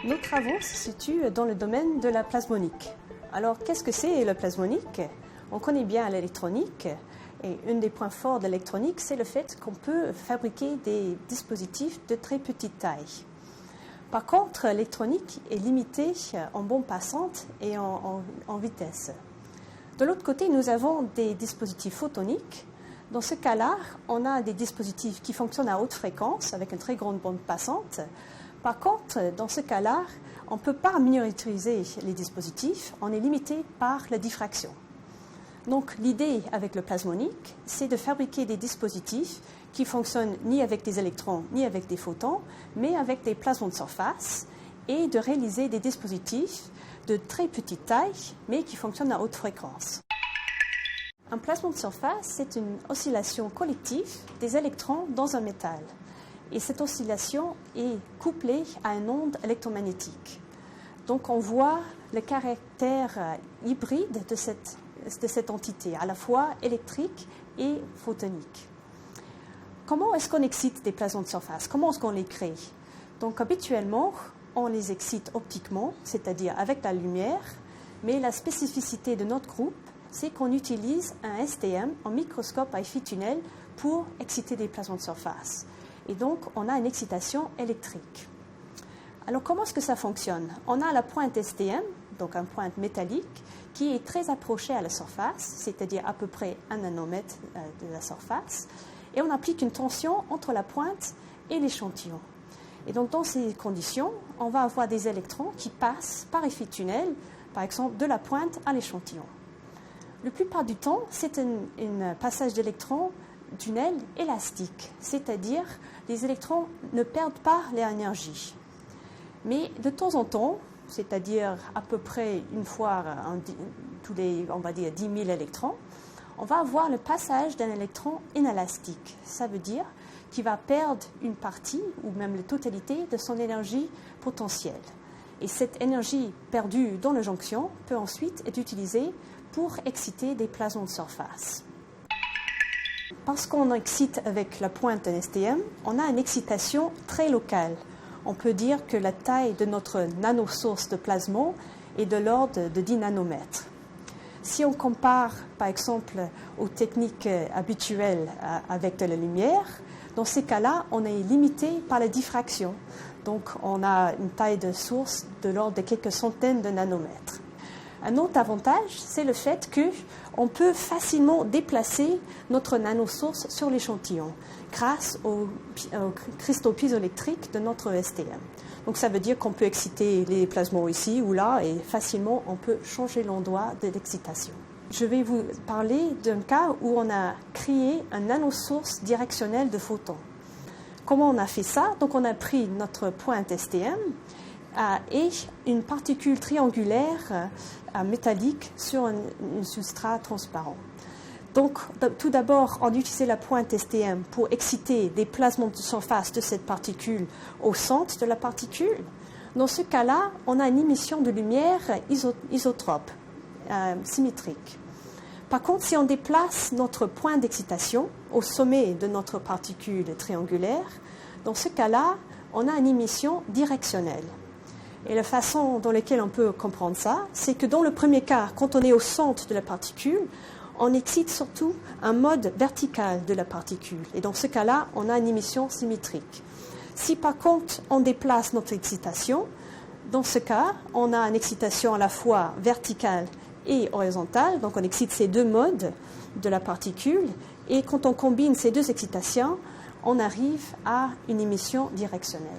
Nos travaux se situent dans le domaine de la plasmonique. Alors, qu'est-ce que c'est la plasmonique? On connaît bien l'électronique et un des points forts de l'électronique, c'est le fait qu'on peut fabriquer des dispositifs de très petite taille. Par contre, l'électronique est limitée en bande passante et en vitesse. De l'autre côté, nous avons des dispositifs photoniques. Dans ce cas-là, on a des dispositifs qui fonctionnent à haute fréquence avec une très grande bande passante. Par contre, dans ce cas-là, on ne peut pas miniaturiser les dispositifs, on est limité par la diffraction. Donc l'idée avec le plasmonique, c'est de fabriquer des dispositifs qui fonctionnent ni avec des électrons ni avec des photons, mais avec des plasmons de surface et de réaliser des dispositifs de très petite taille, mais qui fonctionnent à haute fréquence. Un plasmon de surface, c'est une oscillation collective des électrons dans un métal. Et cette oscillation est couplée à une onde électromagnétique. Donc on voit le caractère hybride de cette entité, à la fois électrique et photonique. Comment est-ce qu'on excite des plasmons de surface? Comment est-ce qu'on les crée? Donc habituellement, on les excite optiquement, c'est-à-dire avec la lumière, mais la spécificité de notre groupe, c'est qu'on utilise un STM, un microscope à effet tunnel, pour exciter des plasmons de surface. Et donc, on a une excitation électrique. Alors, comment est-ce que ça fonctionne? On a la pointe STM, donc une pointe métallique, qui est très approchée à la surface, c'est-à-dire à peu près 1 nanomètre de la surface, et on applique une tension entre la pointe et l'échantillon. Et donc, dans ces conditions, on va avoir des électrons qui passent par effet tunnel, par exemple, de la pointe à l'échantillon. La plupart du temps, c'est un passage d'électrons tunnel élastique, c'est-à-dire les électrons ne perdent pas leur énergie. Mais de temps en temps, c'est-à-dire à peu près une fois tous les, on va dire, 10 000 électrons, on va avoir le passage d'un électron inélastique. Ça veut dire qu'il va perdre une partie ou même la totalité de son énergie potentielle. Et cette énergie perdue dans la jonction peut ensuite être utilisée pour exciter des plasmons de surface. Parce qu'on excite avec la pointe d'un STM, on a une excitation très locale. On peut dire que la taille de notre nanosource de plasmon est de l'ordre de 10 nanomètres. Si on compare, par exemple, aux techniques habituelles avec de la lumière, dans ces cas-là, on est limité par la diffraction. Donc, on a une taille de source de l'ordre de quelques centaines de nanomètres. Un autre avantage, c'est le fait qu'on peut facilement déplacer notre nanosource sur l'échantillon grâce aux cristaux piézoélectriques de notre STM. Donc ça veut dire qu'on peut exciter les plasmons ici ou là et facilement on peut changer l'endroit de l'excitation. Je vais vous parler d'un cas où on a créé un nanosource directionnelle de photons. Comment on a fait ça? Donc on a pris notre pointe STM et une particule triangulaire métallique sur un substrat transparent. Donc, tout d'abord, on utilisait la pointe STM pour exciter des plasmons de surface de cette particule au centre de la particule. Dans ce cas-là, on a une émission de lumière isotrope, symétrique. Par contre, si on déplace notre point d'excitation au sommet de notre particule triangulaire, dans ce cas-là, on a une émission directionnelle. Et la façon dans laquelle on peut comprendre ça, c'est que dans le premier cas, quand on est au centre de la particule, on excite surtout un mode vertical de la particule. Et dans ce cas-là, on a une émission symétrique. Si par contre, on déplace notre excitation, dans ce cas, on a une excitation à la fois verticale et horizontale. Donc on excite ces deux modes de la particule. Et quand on combine ces deux excitations, on arrive à une émission directionnelle.